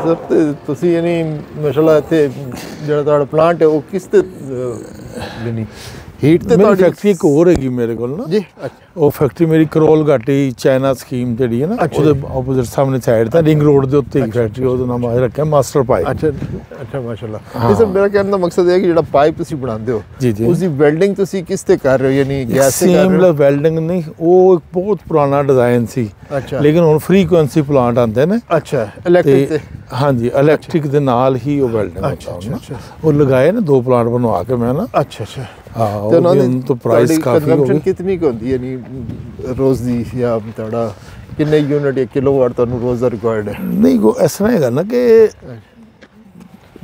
Sir ਤੇ ਤੁਸੀਂ ਯਾਨੀ ਮਾਸ਼ਾਅੱਲਾ ਇੱਥੇ ਜਿਹੜਾ ਤੁਹਾਡਾ ਪਲਾਂਟ ਹੈ ਉਹ ਕਿਸ ਤੇ ਯਾਨੀ ਹੀਟ ਤੇ ਤੁਹਾਡੀ ਫੈਕਟਰੀ ਇੱਕ ਹੋਰ ਹੈਗੀ ਮੇਰੇ ਕੋਲ ਨਾ ਜੀ। ਉਹ ਫੈਕਟਰੀ ਮੇਰੀ ਕਰੋਲ ਘਾਟੀ ਚਾਈਨਾ ਸਕੀਮ ਜਿਹੜੀ ਹੈ ਨਾ ਉਹਦੇ ਆਪੋਜ਼ਿਟ ਸਾਹਮਣੇ ਸਾਈਡ ਤੇ ਰਿੰਗ ਰੋਡ ਦੇ ਉੱਤੇ ਇੱਕ ਫੈਕਟਰੀ ਉਹਦਾ ਨਾਮ ਆ ਰੱਖਿਆ ਮਾਸਟਰ ਪਾਈਪ। ਅੱਛਾ ਮਾਸ਼ਾਅੱਲਾ। ਇਹ ਸਰ ਮੇਰਾ ਕਹਿਣ ਦਾ ਮਕਸਦ ਹੈ ਕਿ ਜਿਹੜਾ ਪਾਈਪ ਤੁਸੀਂ ਬਣਾਉਂਦੇ ਹੋ ਉਸ ਦੀ ਵੈਲਡਿੰਗ ਤੁਸੀਂ ਕਿਸ ਤੇ ਕਰ ਰਹੇ ਹੋ ਯਾਨੀ ਗੈਸ ਤੇ ਕਰ ਰਹੇ ਹੋ? ਵੈਲਡਿੰਗ ਨਹੀਂ, ਉਹ ਇੱਕ ਬਹੁਤ ਪੁਰਾਣਾ ਡਿਜ਼ਾਈਨ ਸੀ ਲੇਕਿਨ ਹੁਣ ਫ੍ਰੀਕੁਐਂਸੀ ਪਲਾਂਟ ਆਉਂਦੇ ਨੇ। ਅੱਛਾ ਇਲੈਕਟ੍ਰਿਕ ਤੇ? ਹਾਂਜੀ ਇਲੈਕਟ੍ਰਿਕ ਦੇ ਨਾਲ ਹੀ ਉਹ ਵੈਲਡਿੰਗ ਹੁੰਦਾ ਉਹ ਲਗਾਏ ਨੇ 2 ਪਲਾਂਟ ਬਣਵਾ ਕੇ ਮੈਂ ਨਾ। ਅੱਛਾ ਤੇ ਉਹਨਾਂ ਦੀ तो प्राइस काफी हो गई। कितनी को होती है यानी रोज दी या थोड़ा कितने यूनिट या किलोवाट ਤੁਹਾਨੂੰ ਰੋਜ਼ ਦਾ ਰਿਕੁਆਇਰਡ ਹੈ? ਨਹੀਂ ਕੋ ਇਸ ਤਰ੍ਹਾਂ ਹੈਗਾ ਨਾ ਕਿ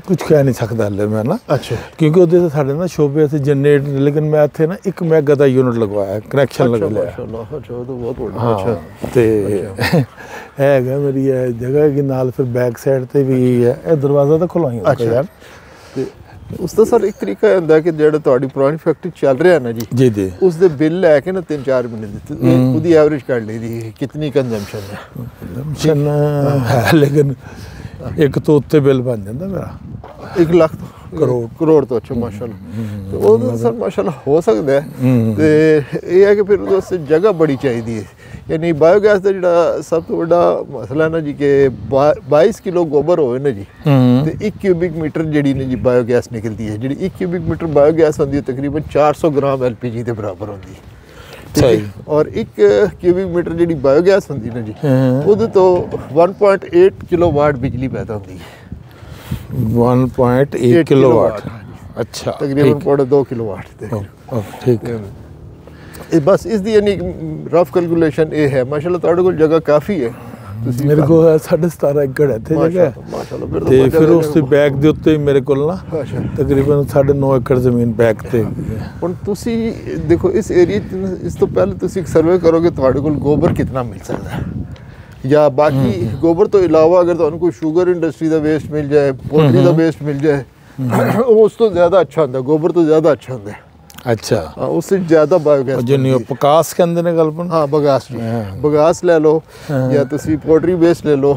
ਕੁਝ ਕਹਿ ਨਹੀਂ ਸਕਦਾ ਹਲੇ ਮੈਂ ਨਾ। ਅੱਛਾ ਕਿਉਂਕਿ ਉਹਦੇ ਤੇ ਸਾਡੇ ਨਾ ਸ਼ੋਬੇ ਤੇ ਜਨਰੇਟ ਲੇਕਿਨ ਮੈਂ ਇੱਥੇ ਨਾ 1 ਮੈਗਾ ਦਾ ਯੂਨਿਟ ਲਗਵਾਇਆ ਕਨੈਕਸ਼ਨ ਲਗਾ ਲਿਆ। ਮਾਸ਼ਾਅੱਲਾ। ਅੱਛਾ ਉਹ ਤਾਂ ਬਹੁਤ ਵੱਡਾ। ਅੱਛਾ ਤੇ ਹੈਗਾ ਮੇਰੀ ਇਹ ਜਗ੍ਹਾ ਕਿ ਨਾਲ ਫਿਰ ਬੈਕ ਸਾਈਡ ਤੇ ਵੀ ਹੈ ਇਹ ਦਰਵਾਜ਼ਾ ਤਾਂ ਖੁਲਾਈ ਹੋਇਆ ਯਾਰ। ਤੇ ਉਸ ਦਾ ਸਰ ਇੱਕ ਤਰੀਕਾ ਹੁੰਦਾ ਕਿ ਜਿਹੜਾ ਤੁਹਾਡੀ ਪੁਰਾਣੀ ਫੈਕਟਰੀ ਚੱਲ ਰਿਹਾ ਨਾ ਜੀ ਜੀ ਉਸ ਦੇ ਬਿੱਲ ਲੈ ਕੇ ਨਾ 3-4 ਮਹੀਨੇ ਦਿੱਤੇ ਉਹਦੀ ਐਵਰੇਜ ਕੱਢ ਲਈ ਦੀ ਕਿੰਨੀ ਕੰਜ਼ੰਪਸ਼ਨ ਹੈ ਲੇਕਿਨ ਇੱਕ ਤੋਂ ਉੱਤੇ ਬਿੱਲ ਬਣ ਜਾਂਦਾ ਮੇਰਾ 1 ਲੱਖ ਕਰੋੜ ਤੋਂ। ਅੱਛਾ ਮਾਸ਼ਾਅੱਲਾ। ਤੇ ਉਹ ਸਰ ਮਾਸ਼ਾਅੱਲਾ ਹੋ ਸਕਦਾ ਹੈ ਤੇ ਇਹ ਹੈ ਕਿ ਫਿਰ ਉਹਦੇ ਵਾਸਤੇ ਜਗ੍ਹਾ ਬੜੀ ਚਾਹੀਦੀ ਹੈ ਯਾਨੀ ਬਾਇਓਗੈਸ ਦਾ ਜਿਹੜਾ ਸਭ ਤੋਂ ਵੱਡਾ ਮਸਲਾ ਨਾ ਜੀ ਕਿ 22 ਕਿਲੋ ਗੋਬਰ ਹੋਵੇ ਨਾ ਜੀ ਤੇ 1 ਕਿਊਬਿਕ ਮੀਟਰ ਜਿਹੜੀ ਨੇ ਜੀ ਬਾਇਓਗੈਸ ਨਿਕਲਦੀ ਹੈ। ਜਿਹੜੀ 1 ਕਿਊਬਿਕ ਮੀਟਰ ਬਾਇਓਗੈਸ ਹੁੰਦੀ ਹੈ ਤਕਰੀਬਨ 400 ਗ੍ਰਾਮ LPG ਦੇ ਬਰਾਬਰ ਹੁੰਦੀ ਹੈ। ਸਹੀ। ਔਰ 1 ਕਿਊਬਿਕ ਮੀਟਰ ਜਿਹੜੀ ਬਾਇਓਗੈਸ ਹੁੰਦੀ ਨਾ ਜੀ ਉਹਦੇ ਤੋਂ 1.8 ਕਿਲੋਵਾਟ ਬਿਜਲੀ ਪੈਦਾ ਹੁੰਦੀ ਹੈ। 1.8 ਕਿਲੋਵਾਟ। ਅੱਛਾ ਤਕਰੀਬਨ 2 ਕਿਲੋਵਾਟ ਤੇ ਠੀਕ ਹੈ। ਇਹ ਬਸ ਇਸ ਦੀ ਯਾਨੀ ਰਫ ਕੈਲਕੂਲੇਸ਼ਨ ਇਹ ਹੈ। ਮਾਸ਼ਾਅੱਲਾ ਤੁਹਾਡੇ ਕੋਲ ਜਗ੍ਹਾ ਕਾਫੀ ਹੈ। ਮੇਰੇ ਕੋਲ 17.5 ਏਕੜ ਇੱਥੇ ਜਗ੍ਹਾ ਹੈ ਤੇ ਫਿਰ ਉਸ ਦੇ ਬੈਕ ਦੇ ਉੱਤੇ ਮੇਰੇ ਕੋਲ ਨਾ ਤਕਰੀਬਨ 9.5 ਏਕੜ ਜ਼ਮੀਨ ਬੈਕ ਤੇ। ਹੁਣ ਤੁਸੀਂ ਦੇਖੋ ਇਸ ਏਰੀਏ ਇਸ ਤੋਂ ਪਹਿਲੇ ਤੁਸੀਂ ਇੱਕ ਸਰਵੇ ਕਰੋਗੇ ਤੁਹਾਡੇ ਕੋਲ ਗੋਬਰ ਕਿੰਨਾ ਮਿਲ ਸਕਦਾ ਜਾਂ ਬਾਕੀ ਗੋਬਰ ਤੋਂ ਇਲਾਵਾ ਅਗਰ ਤੁਹਾਨੂੰ ਕੋਈ ਸ਼ੂਗਰ ਇੰਡਸਟਰੀ ਦਾ ਵੇਸਟ ਮਿਲ ਜਾਏ ਪੋਲਟਰੀ ਦਾ ਵੇਸਟ ਮਿਲ ਜਾਏ ਉਸ ਤੋਂ ਜ਼ਿਆਦਾ ਅੱਛਾ ਹੁੰਦਾ ਗੋਬਰ ਤੋਂ ਜ਼ਿਆਦਾ ਅੱਛਾ ਹੁੰਦਾ। अच्छा उससे ज़्यादा बायोगैस जो नहीं पकास के अंदर ने गलपन। हाँ बगास जी बगास ले लो या तुसी पोल्ट्री वेस्ट ले लो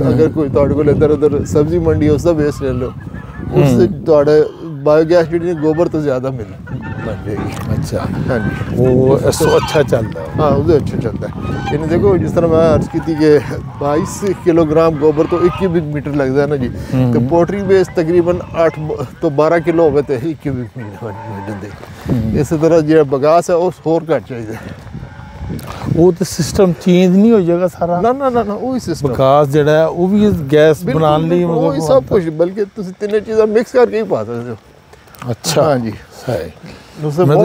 अगर कोई ਤੁਹਾਡੇ ਕੋਲ ਇੱਧਰ ਉੱਧਰ सब्जी मंडी है उसका वेस्ट ले लो उससे ਤੁਹਾਡੇ बायोगैस जी गोबर तो ज़्यादा मिल बन जाएगी। अच्छा हाँ जी वो अच्छा चलता है। हाँ वो अच्छा चलता है। यानी देखो जिस तरह मैं अर्ज की थी कि 22 किलोग्राम गोबर तो 1 क्यूबिक मीटर लगता है ना जी तो पोल्ट्री वेस्ट तकरीबन 8 तो 12 किलो हो तो 1 क्यूबिक मीटर इस तरह जो बगास है वो होर घट चाहिए। वो तो सिस्टम चेंज नहीं हो जाएगा सारा ना ना ना ना वही सिस्टम बगास जड़ा है वो भी गैस बनाने ली वही सब कुछ बल्कि तुम तीनों चीज़ें मिक्स करके ही पा सकते हो। अच्छा हाँ जी सही।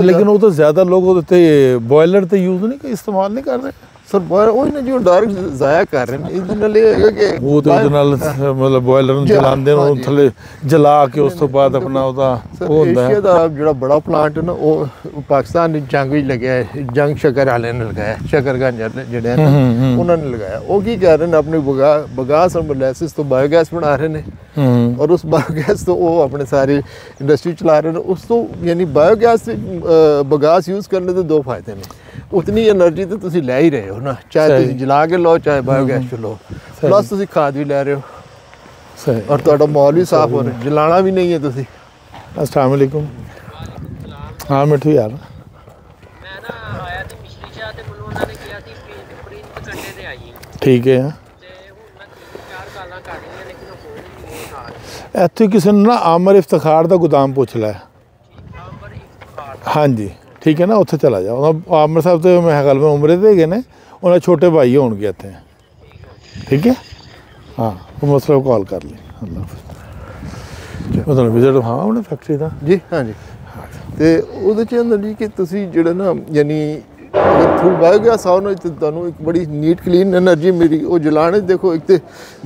लेकिन वो तो ज़्यादा लोग होते बॉयलर तो यूज़ नहीं इस्तेमाल नहीं कर रहे सर बॉयलर वही ना जो डायरेक्ट ज़ाया कर रहे हैं इस नाल ये कि वो तो मतलब बॉयलर ਨੂੰ ਜਲਾਉਂਦੇ ਨੇ ਉਹ ਥੱਲੇ ਜਲਾ ਕੇ ਉਸ ਤੋਂ ਬਾਅਦ ਆਪਣਾ ਉਹਦਾ ਉਹ ਹੁੰਦਾ ਹੈ। ਏਸ਼ੀਆ ਦਾ ਜਿਹੜਾ ਬੜਾ ਪਲਾਂਟ ਹੈ ਨਾ ਉਹ ਪਾਕਿਸਤਾਨ ਦੀ ਜੰਗ ਵਿੱਚ ਲੱਗਿਆ ਹੈ ਜੰਗ ਸ਼ਕਰ ਵਾਲਿਆਂ ਨੇ ਲਗਾਇਆ ਸ਼ਕਰਗੰਜ ਜਿਹੜੇ ਹਨ ਉਹਨਾਂ ਨੇ ਲਗਾਇਆ। ਉਹ ਕੀ ਕਰ ਰਹੇ ਨੇ ਆਪਣੀ ਬਗਾਸ ਔਰ ਮੋਲੈਸਿਸ ਤੋਂ ਬਾਇਓਗੈਸ ਬਣਾ ਰਹੇ ਨੇ ਔਰ ਉਸ ਬਾਇਓਗੈਸ ਤੋਂ ਉਹ ਆਪਣੇ ਸਾਰੀ ਇੰਡਸਟਰੀ ਚਲਾ ਰਹੇ ਨੇ। ਉਸ ਤੋਂ ਯਾਨੀ ਬਾਇਓਗੈਸ ਬਗਾਸ ਯੂਜ਼ ਕਰਨ ਦੇ 2 ਫਾਇਦੇ ਨੇ उतनी एनर्जी तो तुसी ले ही रहे हो ना चाहे तुसी जला के लो चाहे बायोगैस लो प्लस तुसी खाद भी ले रहे हो सही और ਤੁਹਾਡਾ माहौल भी साफ हो रहा है जलाना भी नहीं है तुसी। अस्सलाम वालेकुम। हाँ मिठू यार मैं ना आया थे पिछली शाह ते ਮੈਨੂੰ ਉਹਨਾਂ ਨੇ ਕਿਹਾ ਸੀ ਪ੍ਰਿੰਟ ਕੰਡੇ ਤੇ ਆਈ ਠੀਕ ਹੈ ਤੇ ਹੁਣ ਮੈਂ 4 ਸਾਲਾਂ ਕਰ ਰਹੀ ਹਾਂ ਲੇਕਿਨ ਹੋ ਨਹੀਂ ਰਿਹਾ। ਇੱਥੇ ਕਿਸੇ ਨੂੰ ਨਾ ਆਮਰ ਇਫਤਖਾਰ ਦਾ ਗੋਦਾਮ ਪੁੱਛ ਲੈ। ਆਮਰ ਇਫਤਖਾਰ ਹਾਂਜੀ ठीक है ना उत्थे चला जाओ आमर साहब तो मैं गल में उमरे दे गए ने उन्हें छोटे भाई होंगे इतने ठीक है। हाँ वो मसला कॉल कर ली अल्लाह विजिट हाँ उन्हें फैक्ट्री का जी हाँ जी तो वो अंदर जी कि तुसी जेड़ा ना यानी अगर थ्रू बायोगैस आओ ना तो तुहानू एक बड़ी नीट क्लीन एनर्जी मिली वो जलाने देखो एक तो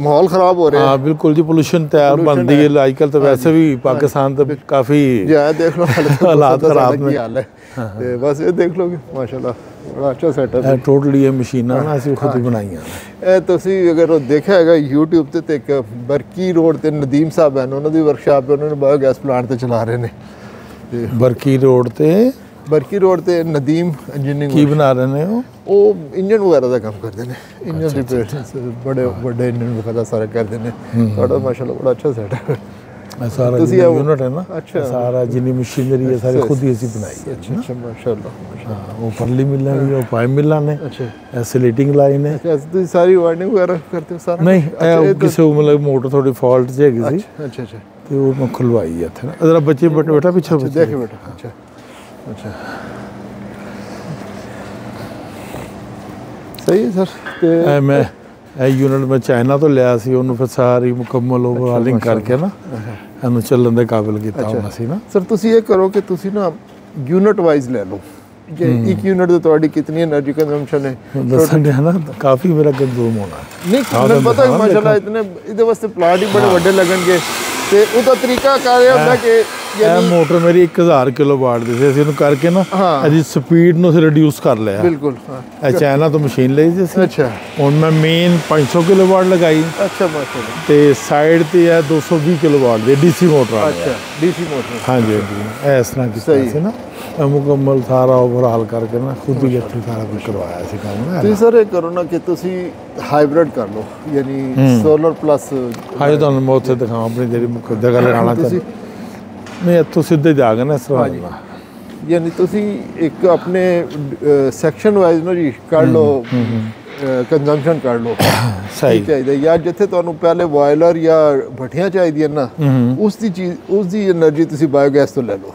माहौल खराब हो रहा है। हाँ बिल्कुल जी पोल्यूशन तैयार बनती है आजकल तो वैसे भी पाकिस्तान तो काफ़ी देख लो हालात खराब में हाल है बस ये देख लोगे माशाल्लाह बड़ा अच्छा सेटअप है टोटली ये मशीनां ना ਅਸੀਂ ਖੁਦ ਬਣਾਈਆਂ ਇਹ ਤੁਸੀਂ ਅਗਰ ਉਹ ਦੇਖਿਆ ਹੈਗਾ YouTube ਤੇ ਇੱਕ ਬਰਕੀ ਰੋਡ ਤੇ ਨਦੀਮ ਸਾਹਿਬ ਹਨ ਉਹਨਾਂ ਦੀ ਵਰਕਸ਼ਾਪ ਹੈ ਉਹਨਾਂ ਨੇ ਬਾਇਓਗੈਸ ਪਲਾਂਟ ਤੇ ਚਲਾ ਰਹੇ ਨੇ ਬਰਕੀ ਰੋਡ ਤੇ ਬਰਕੀ ਰੋਡ ਤੇ ਨਦੀਮ ਇੰਜੀਨੀਅਰਿੰਗ ਕੀ ਬਣਾ ਰਹੇ ਨੇ ਉਹ ਇੰਜਨ ਵਗੈਰਾ ਦਾ ਕੰਮ ਕਰਦੇ ਨੇ ਇੰਜਨ ਰਿਪੇਅਰ ਬੜੇ ਵੱਡੇ ਇੰਜਨ ਵਗੈਰਾ ਸਾਰਾ ਕਰਦੇ ਨੇ ਤੁਹਾਡਾ ਮਾਸ਼ਾਅੱਲਾ ਬੜਾ ਅੱਛਾ ਸੈਟ ਹੈ ਸਾਰਾ ਯੂਨਿਟ ਹੈ ਨਾ ਸਾਰਾ ਜਿੰਨੀ ਮਸ਼ੀਨਰੀ ਹੈ ਸਾਰੀ ਖੁਦ ਹੀ ਅਸੀਂ ਬਣਾਈ ਹੈ ਅੱਛਾ ਮਾਸ਼ਾਅੱਲਾ ਉਹ ਪਰਲੀ ਮਿਲਾਂ ਵੀ ਉਹ ਪਾਈਪ ਮਿਲਾਂ ਨੇ ਅੱਛਾ ਸਲੇਟਿੰਗ ਲਾਈਨ ਹੈ ਤੁਸੀਂ ਸਾਰੀ ਵਾਇਰਿੰਗ ਵਗੈਰਾ ਕਰਦੇ ਹੋ ਸਾਰਾ ਨਹੀਂ ਇਹ ਕਿਸੇ ਮਤਲਬ ਮੋਟਰ ਥੋੜੀ ਫਾਲਟ ਜਿਹੀ ਹੈਗੀ ਸੀ ਅੱਛਾ ਅੱਛਾ ਤੇ ਉਹ ਮੈਂ ਖੁਲਵਾਈ ਇੱਥੇ ਨਾ ਜਰਾ ਬੱਚੇ ਬੇਟਾ ਪਿੱਛੇ ਦੇਖੇ ਬੇਟਾ ਅੱਛਾ ਅੱਛਾ ਸਹੀ ਹੈ ਸਰ ਤੇ ਮੈਂ ਇਹ ਯੂਨਿਟ ਮੈਂ ਚਾਈਨਾ ਤੋਂ ਲਿਆ ਸੀ ਉਹਨੂੰ ਫਿਰ ਸਾਰੀ ਮੁਕੰਮਲ ਓਵਰਹਾਲਿੰਗ ਕਰਕੇ ਨਾ ਇਹਨੂੰ ਚੱਲਣ ਦੇ ਕਾਬਿਲ ਕੀਤਾ ਹੁੰਦਾ ਸੀ ਨਾ ਸਰ ਤੁਸੀਂ ਇਹ ਕਰੋ ਕਿ ਤੁਸੀਂ ਨਾ ਯੂਨਿਟ ਵਾਈਜ਼ ਲੈ ਲਓ ਕਿ ਇੱਕ ਯੂਨਿਟ ਤੋਂ ਤੁਹਾਡੀ ਕਿੰਨੀ એનર્ਜੀ ਕੰਜ਼ੰਪਸ਼ਨ ਹੈ ਦੱਸਣ ਦੇ ਨਾ ਕਾਫੀ ਮੇਰਾ ਕੰਜ਼ੂਮ ਹੋਣਾ ਨਹੀਂ ਮੈਨੂੰ ਪਤਾ ਹੈ ਮਾਸ਼ਾਅੱਲਾ ਇਤਨੇ ਇਹਦੇ ਵਾਸਤੇ ਪਲਾਂਟ ਹੀ ਬੜੇ ਵੱਡੇ ਲੱਗਣਗੇ ਤੇ ਉਹਦਾ ਤਰੀਕਾ ਕਰ ਰਿਹਾ ਹੁੰਦਾ ਕਿ ਇਹ ਮੋਟਰ ਮੇਰੀ 1000 ਕਿਲੋਵਾਟ ਦੀ ਸੀ ਅਸੀਂ ਇਹਨੂੰ ਕਰਕੇ ਨਾ ਇਹਦੀ ਸਪੀਡ ਨੂੰ ਅਸੀਂ ਰਿਡਿਊਸ ਕਰ ਲਿਆ ਬਿਲਕੁਲ ਇਹ ਚਾਈਨਾ ਤੋਂ ਮਸ਼ੀਨ ਲਈ ਸੀ ਅੱਛਾ ਹੁਣ ਮੈਂ ਮੇਨ 500 ਕਿਲੋਵਾਟ ਲਗਾਈ ਅੱਛਾ ਮਾਸ਼ਾਅੱਲਾ ਤੇ ਸਾਈਡ ਤੇ ਹੈ 220 ਕਿਲੋਵਾਟ ਦੀ ਡੀਸੀ ਮੋਟਰ ਅੱਛਾ ਡੀਸੀ ਮੋਟਰ ਹਾਂਜੀ ਹਾਂਜੀ ਇਸ ਤਰ੍ਹਾਂ ਕੀਤਾ ਸੀ ਨਾ ਮੁਕੰਮਲ ਸਾਰਾ ਓਵਰਹਾਲ ਕਰਕੇ ਨਾ ਖੁਦ ਹੀ ਇੱਥੇ ਸਾਰਾ ਕੁਝ ਕਰਵਾਇਆ ਸੀ ਕੰਮ ਤੁਸੀਂ ਸਰ ਇਹ ਕਰੋ ਨਾ ਕਿ ਤੁਸੀਂ ਹਾਈਬ੍ਰਿਡ ਕਰ ਲਓ ਯਾਨੀ ਸੋਲਰ ਪਲੱਸ ਹਾਏ ਤੁਹਾਨੂੰ ਮੈਂ ਉੱਥੇ ਦਿਖਾਵਾਂ ਆਪਣੀ ਜਿਹੜੀ ਜਗ੍ਹਾ ਲਗਾਉਣਾ ਤੁਸੀਂ ਨਹੀਂ ਇੱਥੋਂ ਸਿੱਧੇ ਜਾ ਕੇ ਨਾ ਇਸ ਤਰ੍ਹਾਂ ਯਾਨੀ ਤੁਸੀਂ ਇੱਕ ਆਪਣੇ ਸੈਕਸ਼ਨ ਵਾਈਜ਼ ਨਾ ਜੀ ਕੱਢ ਲਓ ਕੰਜ਼ੰਪਸ਼ਨ ਕੱਢ ਲਓ ਸਹੀ ਚਾਹੀਦਾ ਜਾਂ ਜਿੱਥੇ ਤੁਹਾਨੂੰ ਪਹਿਲੇ ਬੋਇਲਰ ਜਾਂ ਭੱਠੀਆਂ ਚਾਹੀਦੀਆਂ ਨਾ ਉਸ ਦੀ એનર્ਜੀ ਤੁਸੀਂ ਬਾਇਓਗੈਸ ਤੋਂ ਲੈ ਲਓ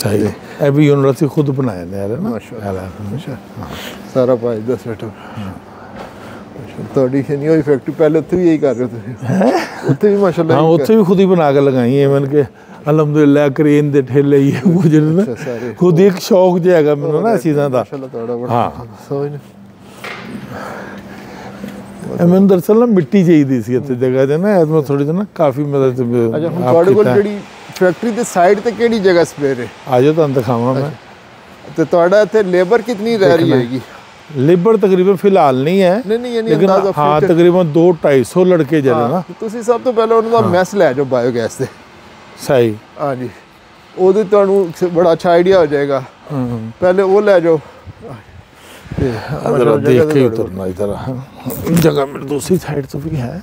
ਸਹੀ ਇਹ ਵੀ ਯੂਨਿਟ ਅਸੀਂ ਖੁਦ ਬਣਾਏ ਨੇ ਯਾਰ ਨਾ ਮਾਸ਼ਾਅੱਲਾ ਸਾਰਾ ਪਾਇ ਦਾ ਸੈਟਅਪ ਤੁਹਾਡੀ ਨਹੀਂ ਹੋਈ ਫੈਕਟਰੀ ਪਹਿਲੇ ਉੱਥੇ ਵੀ ਇਹੀ ਕਰ ਰਹੇ ਤੁਸੀਂ ਉੱਥੇ ਵੀ ਮਾਸ਼ਾਅੱਲਾ ਹਾਂ ਉੱਥੇ ਵੀ ਖੁਦ ਹੀ ਬਣਾ ਕੇ ਲਗਾਈ ਐ ਕਿ ਅਲਹਮਦੁਲਿਲਾ ਕਰੇਨ ਦੇ ਠੇਲੇ ਹੀ ਉਹ ਜਿਹੜੇ ਨਾ ਖੁਦ ਇੱਕ ਸ਼ੌਕ ਜਿਹਾ ਹੈਗਾ ਮੈਨੂੰ ਨਾ ਇਸ ਚੀਜ਼ਾਂ ਦਾ ਮਾਸ਼ਾਅੱਲਾ ਤੁਹਾਡਾ ਬੜਾ ਸਮਝ ਮੈਨੂੰ ਦਰਅਸਲ ਨਾ ਮਿੱਟੀ ਚਾਹੀਦੀ ਸੀ ਇੱਥੇ ਜਗ੍ਹਾ ਤੇ ਨਾ ਮੈਂ ਥੋੜੀ ਜਿਹੀ ਨਾ ਕਾਫੀ ਮਦਦ ਅੱਛਾ ਹੁਣ ਤੁਹਾਡੇ ਕੋਲ ਜਿਹੜੀ ਫੈਕਟਰੀ ਦੇ ਸਾਈਡ ਤੇ ਕਿਹੜੀ ਜਗ੍ਹਾ ਸਪੇਅਰ ਹੈ ਆ ਜਾਓ ਤੁਹਾਨੂੰ ਦਿਖਾਵਾਂ ਮੈਂ ਤੇ ਤੁਹਾਡਾ ਇੱਥੇ ਲੇਬਰ ਕਿੰਨੀ ਰਹਿ ਰਹੀ ਹੈਗੀ ਲੇਬਰ ਤਕਰੀਬਨ ਫਿਲਹਾਲ ਨਹੀਂ ਹੈ ਨਹੀਂ ਯਾਨੀ ਲੇਕਿਨ ਹਾਂ ਤਕਰੀਬਨ 200-250 ਲੜਕੇ ਜਿਹੜੇ ਨਾ ਤੁਸੀਂ ਸਭ ਤੋਂ ਪਹਿਲਾਂ ਉਹਨਾਂ ਦਾ ਮੈਸ ਲੈ ਜਾਓ ਬਾਇਓਗੈਸ ਤੇ ਸਹੀ ਹਾਂਜੀ ਉਹਦੇ ਤੁਹਾਨੂੰ ਬੜਾ ਅੱਛਾ ਆਈਡੀਆ ਹੋ ਜਾਏਗਾ ਪਹਿਲੇ ਉਹ ਲੈ ਜਾਓ जरा देख के उतरना इधर जगह मेरी दूसरी साइड तो भी है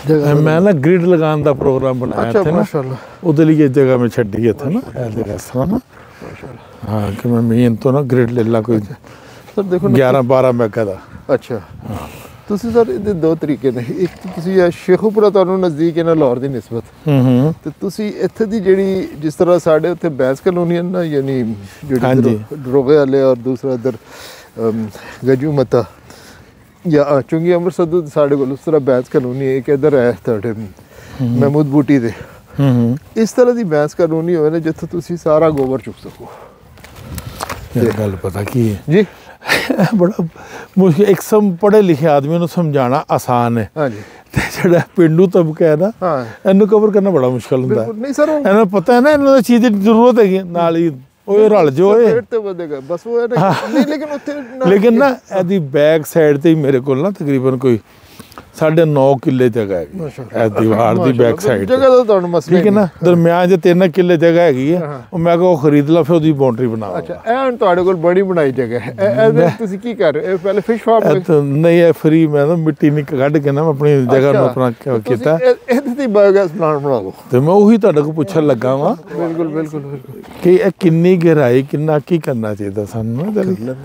मैं ना ग्रिड लगाने का प्रोग्राम बनाया था ना उधर लिए जगह में छड़ी है था ना ऐसे ना हाँ कि मैं मेन तो ना ग्रिड ले ला कोई सर देखो 11-12 ਮੈਗਾ ਦਾ ਅੱਛਾ ਤੁਸੀਂ ਸਰ ਇਹਦੇ ਦੋ ਤਰੀਕੇ ਨੇ ਇੱਕ ਤੁਸੀਂ ਸ਼ੇਖੂਪੁਰਾ ਤੁਹਾਨੂੰ ਨਜ਼ਦੀਕ ਹੈ ਨਾ ਲਾਹੌਰ ਦੀ ਨਿਸਬਤ ਤੇ ਤੁਸੀਂ ਇੱਥੇ ਦੀ ਜਿਹੜੀ ਜਿਸ ਤਰ੍ਹਾਂ ਸਾਡੇ ਉੱਥੇ ਬੈਂਸ ਕਲੋਨੀ ਹੈ ਨਾ ਯਾਨੀ ਜਿਹੜੀ ਡਰੋਗੇ ਵਾਲੇ ਔਰ ਦੂਸਰਾ ਇਧਰ ਗਜੂ ਮਤਾ ਜਾਂ ਚੁੰਗੀ ਅੰਮ੍ਰਿਤਸਰ ਤੋਂ ਸਾਡੇ ਕੋਲ ਉਸ ਤਰ੍ਹਾਂ ਬੈਂਸ ਕਲੋਨੀ ਇੱਕ ਇਧਰ ਹੈ ਤੁਹਾਡੇ ਮਹਿਮੂਦ ਬੂਟੀ ਦੇ ਇਸ ਤਰ੍ਹਾਂ ਦੀ ਬੈਂਸ ਕਲੋਨੀ ਹੋਵੇ ਨਾ ਜਿੱਥੇ ਤੁਸੀਂ ਸਾਰਾ ਗੋਬਰ ਚੁੱਕ ਸਕੋ ਇਹ ਗੱਲ ਪਤਾ ਕੀ ਹੈ ਜੀ ਬੜਾ ਮੁਸ਼ਕਿਲ ਇੱਕ ਪੜ੍ਹੇ ਲਿਖੇ ਆਦਮੀ ਨੂੰ ਸਮਝਾਉਣਾ ਆਸਾਨ ਹੈ ਹਾਂਜੀ ਤੇ ਜਿਹੜਾ ਪਿੰਡੂ ਤਬਕਾ ਹੈ ਨਾ ਇਹਨੂੰ ਕਵਰ ਕਰਨਾ ਬੜਾ ਮੁਸ਼ਕਿਲ ਹੁੰਦਾ ਹੈ ਨਹੀਂ ਸਰ ਇਹਨਾਂ ਪਤਾ ਹੈ ਨਾ ਇਹਨਾਂ ਦੀ ਚੀਜ਼ ਦੀ ਜ਼ਰੂਰਤ ਹੈਗੀ ਨਾਲ ਹੀ ਉਹ ਰਲ ਜੋ ਏ ਤੇ ਵਧੇਗਾ ਬਸ ਉਹ ਨਹੀਂ ਲੇਕਿਨ ਉੱਥੇ ਲੇਕਿਨ ਨਾ ਇਹਦੀ ਬੈਕ ਸਾਈਡ ਤੇ ਹੀ ਮੇਰੇ ਕੋਲ ਨਾ ਤਕਰੀਬਨ ਕੋਈ 9.5 ਕਿੱਲੇ ਜਗ੍ਹਾ ਹੈਗੀ ਇਹ ਦੀਵਾਰ ਦੀ ਬੈਕ ਸਾਈਡ ਜਗ੍ਹਾ ਦਾ ਤੁਹਾਨੂੰ ਮਸਲਾ ਠੀਕ ਹੈ ਨਾ ਦਰਮਿਆਨ 'ਚ 3 ਕਿੱਲੇ ਜਗ੍ਹਾ ਹੈਗੀ ਹੈ ਉਹ ਮੈਂ ਕਿਹਾ ਉਹ ਖਰੀਦ ਲਾ ਫਿਰ ਉਹਦੀ ਬਾਉਂਡਰੀ ਬਣਾਓ ਅੱਛਾ ਇਹ ਹੁਣ ਤੁਹਾਡੇ ਕੋਲ ਬੜੀ ਬਣਾਈ ਜਗ੍ਹਾ ਹੈ ਇਹਦੇ ਤੁਸੀਂ ਕੀ ਕਰ ਰਹੇ ਹੋ ਪਹਿਲੇ ਫਿਸ਼ ਫਾਰਮ ਨਹੀਂ ਇਹ ਫਰੀ ਮੈਂ ਨਾ ਮਿੱਟੀ ਨਹੀਂ ਕੱਢ ਕੇ ਨਾ ਆਪਣੀ ਜਗ੍ਹਾ ਨੂੰ ਆਪਣਾ ਕੀਤਾ ਇਹਦੇ ਤੇ ਬਾਇਓਗੈਸ ਪਲਾਂਟ ਬਣਾ ਲਓ ਤੇ ਮੈਂ ਉਹੀ ਤੁਹਾਡੇ ਕੋਲ ਪੁੱਛਣ ਲੱਗਾ ਵਾਂ ਬਿਲਕੁਲ ਕਿ ਇਹ ਕਿੰਨੀ ਗਹਿਰਾਈ ਕਿੰਨਾ ਕੀ ਕਰਨਾ ਚਾਹੀਦਾ ਸਾਨੂੰ ਨਾ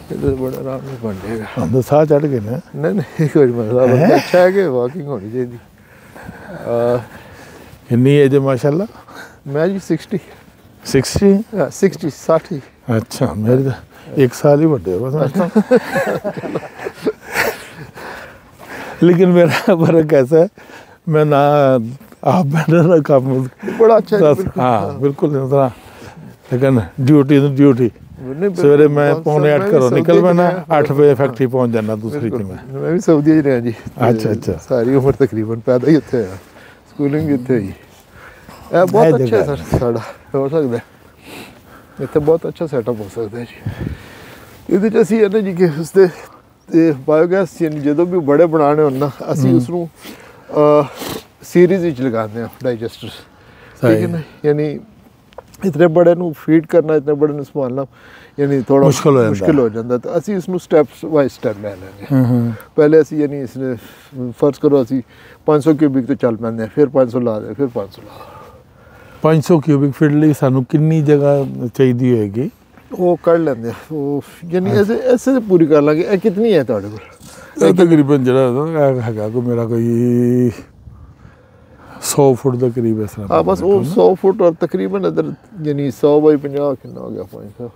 ਇਹਦੇ ਬੜਾ ਆਰਾਮ ਨਾਲ ਬਣ ਜਾਏਗਾ ਅੰਦਰ ਸਾਹ ਚੜ ਗਏ ਨਾ ਨਹੀਂ ਕੋਈ ਮਸਲਾ ਅੱਛਾ ਹੈ ਕਿ ਵਾਕਿੰਗ ਹੋਣੀ ਚਾਹੀਦੀ ਕਿੰਨੀ ਏਜ ਹੈ ਮਾਸ਼ਾਅੱਲਾ ਮੈਂ ਜੀ 60 60 ਅੱਛਾ ਮੇਰੇ ਤਾਂ 1 ਸਾਲ ਹੀ ਵੱਡੇ ਹੋ बस लेकिन मेरा फर्क ऐसा है मैं ना आप बैठना ना काम बड़ा अच्छा हाँ बिल्कुल लेकिन ड्यूटी सवेरे मैं 7:45 घरों निकल मैं 8 बजे फैक्ट्री पहुंच जाना दूसरी च मैं भी सऊदी च रहा जी अच्छा सारी उम्र तकरीबन पैदा ही उत्थे है स्कूलिंग भी उत्थे ही बहुत अच्छा सर साड़ा हो सकता है इत्थे बहुत अच्छा सैटअप हो सकता है जी ਇਹਦੇ ਚ ਅਸੀਂ ਇਹਨੇ ਜੀ ਕਿ ਉਸਦੇ ਤੇ ਬਾਇਓਗੈਸ ਯਾਨੀ ਜਦੋਂ ਵੀ ਬੜੇ ਬਣਾਉਣੇ ਹੋਣ ਨਾ ਅਸੀਂ ਉਸ ਨੂੰ ਸੀਰੀਜ਼ ਵਿੱਚ ਲਗਾਉਂਦੇ ਹਾਂ ਡਾਈਜੈਸਟਰ, ਠੀਕ ਹੈ ਨਾ। ਯਾਨੀ ਇਤਨੇ ਬੜੇ ਨੂੰ ਫੀਡ ਕਰਨਾ, ਇਤਨੇ ਬੜੇ ਨੂੰ ਸੰਭਾਲਣਾ ਯਾਨੀ ਥੋੜਾ ਮੁਸ਼ਕਿਲ ਹੋ ਜਾਂਦਾ। ਤਾਂ ਅਸੀਂ ਇਸ ਨੂੰ ਸਟੈਪਸ ਵਾਈਜ਼ ਸਟੈਪ ਲੈ ਲੈਂਦੇ। ਪਹਿਲੇ ਅਸੀਂ ਯਾਨੀ ਇਸ ਫਰਜ਼ ਕਰੋ ਅਸੀਂ 500 ਕਿਊਬਿਕ ਤੋਂ ਚੱਲ ਪੈਂਦੇ ਹਾਂ, ਫਿਰ 500 ਲਾ ਦੇ, ਫਿਰ 500 ਲਾ। 500 ਕਿਊਬਿਕ ਫੀਟ ਲਈ ਸਾਨੂੰ ਕਿੰਨੀ ਜਗ੍ਹਾ ਚਾਹੀਦੀ ਹੋਏਗੀ? ਉਹ ਕੱਢ ਲੈਂਦੇ ਆ ਉਹ, ਯਾਨੀ ਐਸੇ ਪੂਰੀ ਕਰ ਲਾਂਗੇ। ਇਹ ਕਿਤਨੀ ਹੈ ਤੁਹਾਡੇ ਕੋਲ? ਇਹ ਤਕਰੀਬਨ ਜਿਹੜਾ ਹੈਗਾ ਕੋਈ ਮੇਰਾ ਕੋਈ 100 ਫੁੱਟ ਦੇ ਕਰੀਬ ਇਸ ਤਰ੍ਹਾਂ। ਹਾਂ ਬਸ ਉਹ 100 ਫੁੱਟ ਔਰ ਤਕਰੀਬਨ ਇਧਰ ਯਾਨੀ 100 ਬਾਈ 50 ਕਿੰਨਾ ਹੋ ਗਿਆ ਪੁਆਇੰਟ।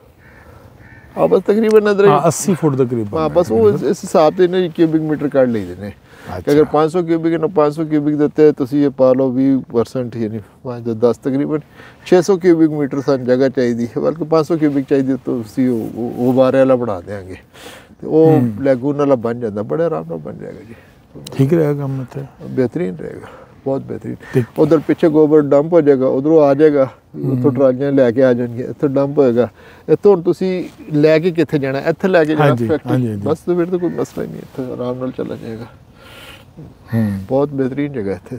ਹਾਂ ਬਸ ਤਕਰੀਬਨ ਇਧਰ 80 ਫੁੱਟ ਦੇ ਕਰੀਬ। ਹਾਂ ਬਸ ਉਹ ਇਸ ਹਿਸਾਬ ਤੇ ਨੇ ਕਿਊਬਿਕ ਮੀਟਰ ਕੱਢ ਲਈਦੇ ਨੇ। ਅਗਰ 500 ਕਿਊਬਿਕ ਨਾ 500 ਕਿਊਬਿਕ ਦੇ ਉੱਤੇ ਤੁਸੀਂ ਇਹ ਪਾ ਲਓ 20% ਯਾਨੀ 5 ਤੋਂ 10 ਤਕਰੀਬਨ 600 ਕਿਊਬਿਕ ਮੀਟਰ ਸਾਨੂੰ ਜਗ੍ਹਾ ਚਾਹੀਦੀ ਹੈ। ਬਲਕਿ 500 ਕਿਊਬਿਕ ਚਾਹੀਦੀ ਤੁਸੀਂ ਉਹ ਬਾਰੇ ਵਾਲਾ ਬਣਾ ਦੇਾਂਗੇ ਤੇ ਉਹ ਲੈਗੂਨ ਵਾਲਾ ਬਣ ਜਾਂਦਾ, ਬੜੇ ਆਰਾਮ ਨਾਲ ਬਣ ਜਾਏਗਾ ਜੀ। ਠੀਕ ਰਹੇਗਾ ਕੰਮ ਇੱਥੇ, ਬਿਹਤਰੀਨ ਰਹੇਗਾ, ਬਹੁਤ ਬਿਹਤਰੀਨ। ਉਧਰ ਪਿੱਛੇ ਗੋਬਰ ਡੰਪ ਹੋ ਜਾਏਗਾ, ਉਧਰੋਂ ਆ ਜਾਏਗਾ, ਉੱਥੋਂ ਟਰਾਲੀਆਂ ਲੈ ਕੇ ਆ ਜਾਣਗੀਆਂ, ਇੱਥੇ ਡੰਪ ਹੋਏਗਾ। ਇੱਥੋਂ ਹੁਣ ਤੁਸੀਂ ਲੈ ਕੇ ਕਿੱਥੇ ਜਾਣਾ? ਇੱਥੇ ਲੈ ਕੇ ਜਾਣਾ ਫੈਕਟਰੀ, ਬਸ ਫਿਰ ਤਾਂ ਕੋਈ ਮਸਲਾ ਹੀ ਨਹੀਂ, ਇੱਥੇ ਆਰਾਮ ਨਾਲ ਚਲਾ ਜਾਏਗਾ। ਬਹੁਤ ਬਿਹਤਰੀਨ ਜਗ੍ਹਾ ਇੱਥੇ,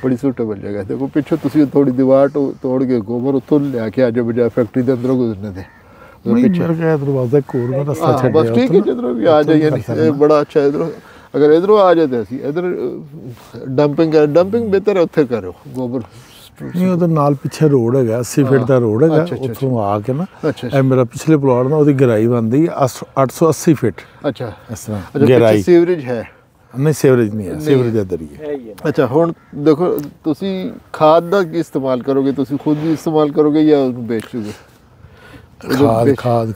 ਬੜੀ ਸੂਟੇਬਲ ਜਗ੍ਹਾ। ਦੇਖੋ ਪਿੱਛੋਂ ਤੁਸੀਂ ਥੋੜੀ ਦੀਵਾਰ ਤੋੜ ਕੇ ਗੋਬਰ ਉੱਥੋਂ ਲਿਆ ਕੇ ਆ ਜਾਓ, ਬਜਾਏ ਫੈਕਟਰੀ ਦੇ ਅੰਦਰੋਂ ਗੁਜ਼ਰਨੇ ਦੇ। ਦਰਵਾਜ਼ਾ ਕੋਲ ਦਾ ਰਸਤਾ ਛੱਡਿਆ, ਬਸ ਠੀਕ ਹੈ, ਜਿੱਧਰੋਂ ਵੀ ਆ ਜਾਈਏ ਨਹੀਂ ਬੜਾ ਅੱਛਾ। ਇਧਰੋਂ ਅਗਰ ਇਧਰੋਂ ਆ ਜਾਏ ਅਸੀਂ ਇਧਰ ਡੰਪਿੰਗ ਬਿਹਤਰ ਹੈ, ਉੱਥੇ ਕਰੋ ਗੋਬਰ। ਨਹੀਂ ਉਹਦੇ ਨਾਲ ਪਿੱਛੇ ਰੋਡ ਹੈਗਾ, 80 ਫੀਟ ਦਾ ਰੋਡ ਹੈਗਾ, ਉੱਥੋਂ ਆ ਕੇ ਨਾ ਇਹ ਮੇਰਾ ਪਿਛਲੇ ਪਲਾਟ ਨਾਲ ਉਹਦੀ ਗਹਿਰਾਈ ਬਣਦੀ 880 ਫੀਟ। ਅੱਛਾ ਇਸ ਤਰ੍ਹਾਂ ਗਹਿਰਾਈ। ਸੀਵਰੇਜ ਹੈ? ਨਹੀਂ ਸੀਵਰੇਜ ਨਹੀਂ ਹੈ, ਸੀਵਰੇਜ ਇੱਧਰ ਹੀ ਹੈ। ਅੱਛਾ ਹੁਣ ਦੇਖੋ ਤੁਸੀਂ ਖਾਦ ਦਾ ਕੀ ਇਸਤੇਮਾਲ ਕਰੋਗੇ? ਤੁਸੀਂ ਖੁਦ ਹੀ ਇਸਤੇਮਾਲ ਕਰੋਗੇ ਜਾਂ ਉਹਨੂੰ ਵੇਚੋਗੇ? ਖਾਦ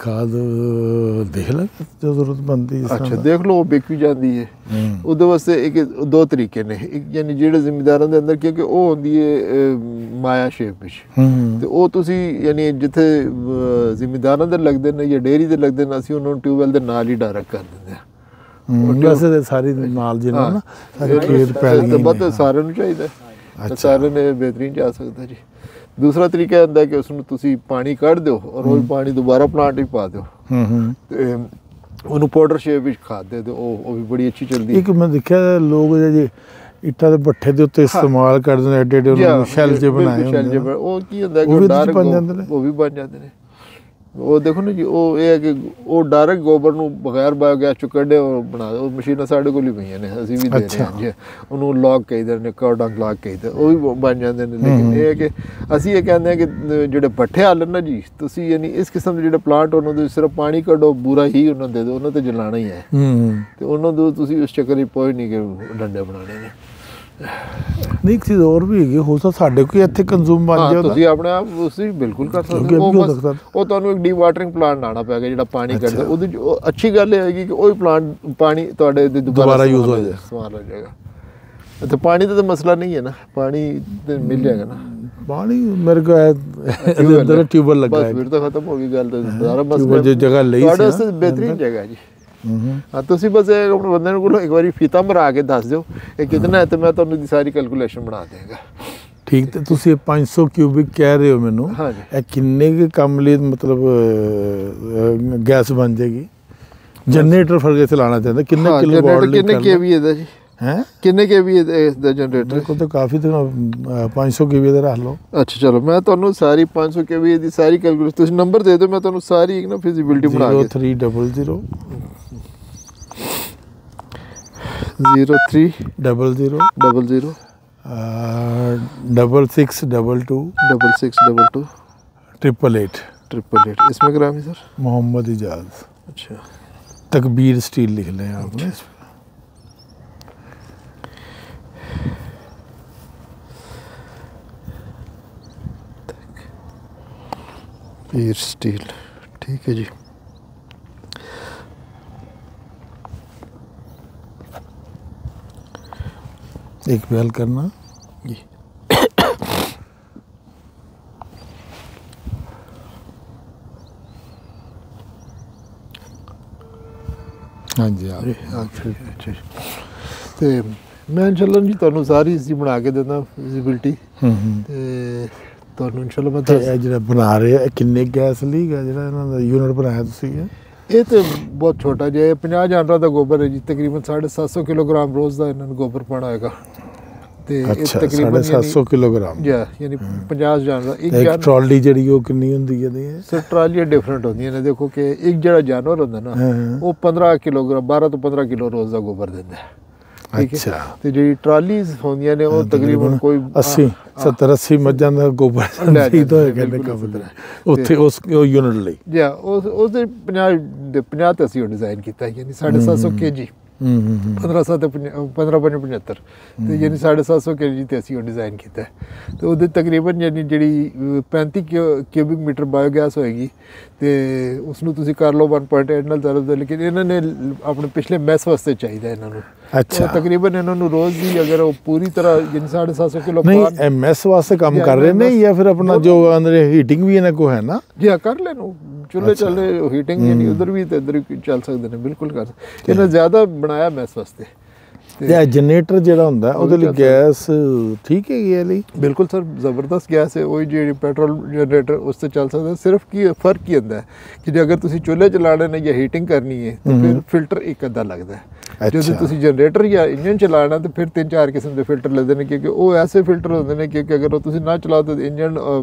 ਦੇਖ ਲੈ ਜੋ ਜ਼ਰੂਰਤ ਬਣਦੀ। ਅੱਛਾ ਦੇਖ ਲਓ, ਉਹ ਵਿਕ ਵੀ ਜਾਂਦੀ ਹੈ। ਉਹਦੇ ਵਾਸਤੇ ਇੱਕ ਦੋ ਤਰੀਕੇ ਨੇ। ਇੱਕ ਯਾਨੀ ਜਿਹੜੇ ਜ਼ਿਮੀਂਦਾਰਾਂ ਦੇ ਅੰਦਰ, ਕਿਉਂਕਿ ਉਹ ਹੁੰਦੀ ਹੈ ਮਾਇਆ ਸ਼ੇਪ ਵਿੱਚ, ਤੇ ਉਹ ਤੁਸੀਂ ਯਾਨੀ ਜਿੱਥੇ ਜ਼ਿਮੀਂਦਾਰਾਂ ਦੇ ਲੱਗਦੇ ਨੇ ਜਾਂ ਡੇਅਰੀ ਦੇ ਲੱਗਦੇ ਨੇ, ਅਸੀਂ ਉਹਨਾਂ ਨੂੰ ਟਿਊਬਵੈਲ ਦੇ ਨਾਲ ਹੀ ਡਾਇਰੈਕਟ ਕਰ ਦਿੰਦੇ ਹਾਂ। ਵੈਸੇ ਤਾਂ ਸਾਰੀ ਨਾਲ ਜਿਹਨਾਂ ਨਾ ਸਾਰੇ ਖੇਤ ਪੈਲੀਆਂ ਬਹੁਤ ਸਾਰਿਆਂ ਨੂੰ ਚਾਹੀਦਾ, ਸਾਰਿਆਂ ਨੇ ਬਿਹਤਰੀਨ ਜਾ ਸਕਦਾ ਜੀ। ਦੂਸਰਾ ਤਰੀਕਾ ਹੁੰਦਾ ਕਿ ਉਸ ਨੂੰ ਤੁਸੀਂ ਪਾਣੀ ਕੱਢ ਦਿਓ ਔਰ ਉਹ ਪਾਣੀ ਦੁਬਾਰਾ ਪਲਾਂਟ ਵਿੱਚ ਪਾ ਦਿਓ ਤੇ ਉਹਨੂੰ ਪਾਊਡਰ ਸ਼ੇਪ ਵਿੱਚ ਖਾਦ ਦੇ ਦਿਓ, ਉਹ ਵੀ ਬੜੀ ਅੱਛੀ ਚੱਲਦੀ ਹੈ। ਇੱਕ ਮੈਂ ਦੇਖਿਆ ਲੋਕ ਜੇ ਇੱਟਾਂ ਦੇ ਭੱਠੇ ਦੇ ਉੱਤੇ ਇਸਤੇਮਾਲ ਕਰਦੇ ਨੇ, ਐਡੇ ਐਡੇ ਸ਼ੈਲ ਜਿਹੇ ਬਣਾਏ ਹੁੰਦੇ ਨੇ, ਉਹ ਕੀ ਹੁੰਦਾ ਕਿ ਉਹ ਵੀ ਬਣ ਜਾਂਦੇ ਨੇ। ਉਹ ਦੇਖੋ ਨਾ ਜੀ, ਉਹ ਇਹ ਹੈ ਕਿ ਉਹ ਡਾਇਰੈਕਟ ਗੋਬਰ ਨੂੰ ਬਗੈਰ ਬਾਇਓਗੈਸ ਚੋਂ ਕੱਢੇ ਉਹ ਬਣਾ ਉਹ ਮਸ਼ੀਨਾਂ ਸਾਡੇ ਕੋਲ ਹੀ ਪਈਆਂ ਨੇ, ਅਸੀਂ ਵੀ ਦੇ ਰਹੇ ਹਾਂ ਜੀ। ਉਹਨੂੰ ਲੌਗ ਕਹੀਦੇ ਨੇ, ਕਰਡੰਗ ਲੌਗ ਕਹੀਦੇ, ਉਹ ਵੀ ਬਣ ਜਾਂਦੇ ਨੇ। ਲੇਕਿਨ ਇਹ ਹੈ ਕਿ ਅਸੀਂ ਇਹ ਕਹਿੰਦੇ ਹਾਂ ਕਿ ਜਿਹੜੇ ਭੱਠੇ ਹਾਲ ਨਾ ਜੀ, ਤੁਸੀਂ ਯਾਨੀ ਇਸ ਕਿਸਮ ਦੇ ਜਿਹੜੇ ਪਲਾਂਟ ਉਹਨਾਂ ਦੇ ਸਿਰਫ ਪਾਣੀ ਕੱਢੋ, ਬੂਰਾ ਹੀ ਉਹਨਾਂ ਦੇ ਦਿਓ, ਉਹਨਾਂ ਤੇ ਜਲਾਣਾ ਹੀ ਹੈ ਤੇ ਉਹਨਾਂ ਦੇ ਤੁਸੀਂ ਉਸ ਚੱਕਰ ਵਿੱਚ ਪਹੁੰਚ ਨਹੀਂ ਕਿ ਡੰਡੇ ਬਣਾਉਣੇ ਨੇ। ਨਹੀਂ ਇੱਕ ਚੀਜ਼ ਹੋਰ ਵੀ ਹੈਗੀ, ਹੋ ਸਕਦਾ ਸਾਡੇ ਕੋਈ ਇੱਥੇ ਕੰਜ਼ੂਮ ਬਣ ਜਾਏ, ਤੁਸੀਂ ਆਪਣੇ ਆਪ ਤੁਸੀਂ ਬਿਲਕੁਲ ਕਰ ਸਕਦੇ ਹੋ। ਉਹ ਤੁਹਾਨੂੰ ਇੱਕ ਡੀ ਵਾਟਰਿੰਗ ਪਲਾਂਟ ਲਾਉਣਾ ਪਏਗਾ ਜਿਹੜਾ ਪਾਣੀ ਕੱਢਦਾ। ਉਹਦੀ ਅੱਛੀ ਗੱਲ ਇਹ ਹੋਏਗੀ ਕਿ ਉਹ ਪਲਾਂਟ ਪਾਣੀ ਤੁਹਾਡੇ ਦੁਬਾਰਾ ਯੂਜ਼ ਹੋ ਜਾਏਗਾ। ਤੇ ਪਾਣੀ ਦਾ ਤਾਂ ਮਸਲਾ ਨਹੀਂ ਹੈ ਨਾ, ਪਾਣੀ ਤੇ ਮਿਲ ਜਾਏਗਾ ਨਾ। ਪਾਣੀ ਮੇਰੇ ਕੋਲ ਟਿਊਬਵੈਲ ਲੱਗਾ ਹੈ, ਫਿਰ ਤਾਂ ਖਤਮ ਹੋ ਗਈ ਗੱਲ। ਦੁਬਾਰਾ ਮਸਲਾ ਜੋ ਜਗ੍ਹਾ ਲਈ ਤੁਹਾਡੇ ਵਾਸਤੇ ਬਿਹਤਰੀਨ ਜਗ੍ਹਾ ਜੀ। ਹਾਂ ਤੁਸੀਂ ਬਸ ਆਪਣੇ ਬੰਦੇ ਨੂੰ ਕੋਲ ਇੱਕ ਵਾਰੀ ਫੀਤਾ ਮਰਾ ਕੇ ਦੱਸ ਦਿਓ ਇਹ ਕਿਤਨਾ ਹੈ, ਤੇ ਮੈਂ ਤੁਹਾਨੂੰ ਦੀ ਸਾਰੀ ਕੈਲਕੂਲੇਸ਼ਨ ਬਣਾ ਦੇਵਾਂਗਾ। ਠੀਕ। ਤੇ ਤੁਸੀਂ 500 ਕਿਊਬਿਕ ਕਹਿ ਰਹੇ ਹੋ ਮੈਨੂੰ, ਇਹ ਕਿੰਨੇ ਕੁ ਕੰਮ ਲਈ ਮਤਲਬ ਗੈਸ ਬਣ ਜਾਏਗੀ? ਜਨਰੇਟਰ ਫਰਕ ਇੱਥੇ ਲਾਉਣਾ ਚਾਹੁੰਦਾ, ਕਿੰਨੇ ਕਿਲੋਵਾਟ ਲਈ? ਕਿੰਨੇ ਕੇਵੀ ਦਾ ਜੀ? ਹੈ ਕਿੰਨੇ ਕੇਵੀ ਦਾ ਜਨਰੇਟਰ? ਮੇਰੇ ਕੋਲ ਤਾਂ ਕਾਫੀ ਤੇ 500 ਕੇਵੀ ਦਾ ਰੱਖ ਲਓ। ਅੱਛਾ ਚਲੋ ਮੈਂ ਤੁਹਾਨੂੰ ਸਾਰੀ 500 ਕੇਵੀ ਦੀ ਸਾਰੀ ਕੈਲਕੂਲੇਸ਼ਨ, ਤੁਸੀਂ ਨੰਬਰ ਦੇ ਦਿਓ, ਮੈਂ ਤੁਹਾਨੂੰ ਸਾਰੀ ਇੱਕ ਨਾ ਫਿਜ਼ੀਬਿਲਿਟੀ ਬਣਾ ਕੇ 0300 0300 6622 888 इसमें ग्राम है सर? मोहम्मद इजाज। अच्छा तकबीर स्टील लिख लें आपने। तकबीर स्टील, ठीक है जी। एक बेल करना जी। हाँ जी अच्छा। तो मैं इंशाल्लाह जी ਤੁਹਾਨੂੰ ਸਾਰੀ ਇਸੀ ਬਣਾ ਕੇ ਦਿੰਦਾ ਵਿਜ਼ਿਬਿਲਟੀ ਤੇ ਤੁਹਾਨੂੰ इंशाल्लाह मैं ਜਿਹੜਾ ਬਣਾ ਰਹੇ ਆ ਕਿੰਨੇ ਗੈਸ ਲੀਗਾ ਜਿਹੜਾ ਇਹਨਾਂ ਦਾ ਯੂਨਿਟ ਬਣਾਇਆ ਤੁਸੀਂ? ਇਹ ਤੇ ਬਹੁਤ ਛੋਟਾ ਜਿਹਾ 50 ਜਾਨਵਰਾਂ ਦਾ ਗੋਬਰ ਹੈ ਜੀ, ਤਕਰੀਬਨ 750 ਕਿਲੋਗ੍ਰਾਮ ਰੋਜ਼ ਦਾ ਇਹਨਾਂ ਨੂੰ ਗੋਬਰ ਪਾਣਾ ਹੋਏਗਾ। ਤੇ ਇਹ ਅੱਛਾ, ਤਕਰੀਬਨ 750 ਕਿਲੋਗ੍ਰਾਮ ਯਾਨੀ 50 ਜਾਨਵਰ ਇੱਕ ਟਰਾਲੀ ਜਿਹੜੀ ਉਹ ਕਿੰਨੀ ਹੁੰਦੀ ਹੈ ਇਹਦੀ? ਸਰ ਟਰਾਲੀਆਂ ਡਿਫਰੈਂਟ ਹੁੰਦੀਆਂ ਨੇ। ਦੇਖੋ ਕਿ ਇੱਕ ਜਿਹੜਾ ਜਾਨਵਰ ਹੁੰਦਾ ਨਾ ਉਹ 15 ਕਿਲੋਗ੍ਰਾਮ 12 ਤੋਂ 15 ਕਿਲੋ ਰੋਜ਼ ਦਾ ਗੋਬਰ ਦਿੰਦਾ ਹੈ। ਅੱਛਾ, ਤੇ ਜਿਹੜੀ ਟਰਾਲੀਜ਼ ਹੁੰਦੀਆਂ ਨੇ ਉਹ ਤਕਰੀਬਨ ਕੋਈ 70-80 ਮੱਝਾਂ ਦਾ ਗੋਬਰ ਚਾਹੀਦਾ ਹੋਏਗਾ ਉੱਥੇ ਉਸ ਯੂਨਿਟ ਲਈ। ਜਾਂ ਉਸ ਦੇ 50 ਤੇ ਅਸੀਂ ਉਹ ਡਿਜ਼ਾਈਨ ਕੀਤਾ, ਯਾਨੀ 750 kg 1575 ਤੇ ਯਾਨੀ 750 kg ਤੇ ਅਸੀਂ ਉਹ ਡਿਜ਼ਾਈਨ ਕੀਤਾ ਤੇ ਉਹਦੇ ਤਕਰੀਬਨ ਯਾਨੀ ਜਿਹੜੀ 35 ਕਿਊਬਿਕ ਮੀਟਰ ਬਾਇਓਗੈਸ ਹੋਏਗੀ ਤੇ ਉਸ ਨੂੰ ਤੁਸੀਂ ਕਰ ਲਓ 1.8 ਨਾਲ ਜ਼ਰੂਰ। ਲੇਕਿਨ ਇਹਨਾਂ ਨੇ ਆਪਣੇ ਪਿਛਲੇ ਮੈਸ ਵਾਸਤੇ ਚਾਹੀਦਾ ਇਹਨਾਂ ਨੂੰ। ਅੱਛਾ, ਤਕਰੀਬਨ ਇਹਨਾਂ ਨੂੰ ਰੋਜ਼ ਦੀ ਅਗਰ ਉਹ ਪੂਰੀ ਤਰ੍ਹਾਂ ਯਾਨੀ 750 ਕਿਲੋ ਨਹੀਂ ਐਮਐਸ ਵਾਸਤੇ ਕੰਮ ਕਰ ਰਹੇ ਨੇ ਜਾਂ ਫਿਰ ਆਪਣਾ ਜੋ ਅੰਦਰ ਹੀਟਿੰਗ ਵੀ ਇਹਨਾਂ ਕੋ ਹੈ ਨਾ? ਜੀ ਕਰ ਲੈਣ ਚੁੱਲ੍ਹੇ ਚੱਲੇ ਹੀਟਿੰਗ ਯਾਨੀ ਉਧਰ ਵੀ ਤੇ ਇੱਧਰ ਵੀ ਚੱਲ ਸਕਦੇ ਨੇ, ਬਿਲਕੁਲ ਕਰ ਸਕਦੇ। ਇਹਨਾਂ ਜ਼ਿਆਦਾ ਬਣਾਇਆ ਮੈਸ ਵਾਸਤੇ। ਤੇ ਜਨਰੇਟਰ ਜਿਹੜਾ ਹੁੰਦਾ ਉਹਦੇ ਲਈ ਗੈਸ ਠੀਕ ਹੈਗੀ ਹੈ ਲਈ? ਬਿਲਕੁਲ ਸਰ, ਜ਼ਬਰਦਸਤ ਗੈਸ ਹੈ। ਉਹੀ ਜਿਹੜੀ ਪੈਟਰੋਲ ਜਨਰੇਟਰ ਉਸ ਤੇ ਚੱਲ ਸਕਦਾ। ਸਿਰਫ ਕੀ ਫਰਕ ਕੀ ਹੁੰਦਾ ਕਿ ਜੇ ਅਗਰ ਤੁਸੀਂ ਚੁੱਲ੍ਹੇ ਚਲਾਣੇ ਨੇ ਜਾਂ ਹੀਟਿੰਗ ਕਰਨੀ ਹੈ ਤਾਂ ਫਿਰ ਫਿਲਟਰ ਇੱਕ ਅੱਧਾ ਲੱਗਦਾ ਹੈ। ਜਦੋਂ ਤੁਸੀਂ ਜਨਰੇਟਰ ਜਾਂ ਇੰਜਨ ਚਲਾਣਾ ਤਾਂ ਫਿਰ 3-4 ਕਿਸਮ ਦੇ ਫਿਲਟਰ ਲੱਗਦੇ ਨੇ, ਕਿਉਂਕਿ ਉਹ ਐਸੇ ਫਿਲਟਰ ਹੁੰਦੇ ਨੇ ਕਿ ਅਗਰ ਉਹ ਤੁਸੀਂ ਨਾ ਚਲਾਓ ਤਾਂ ਇੰਜਨ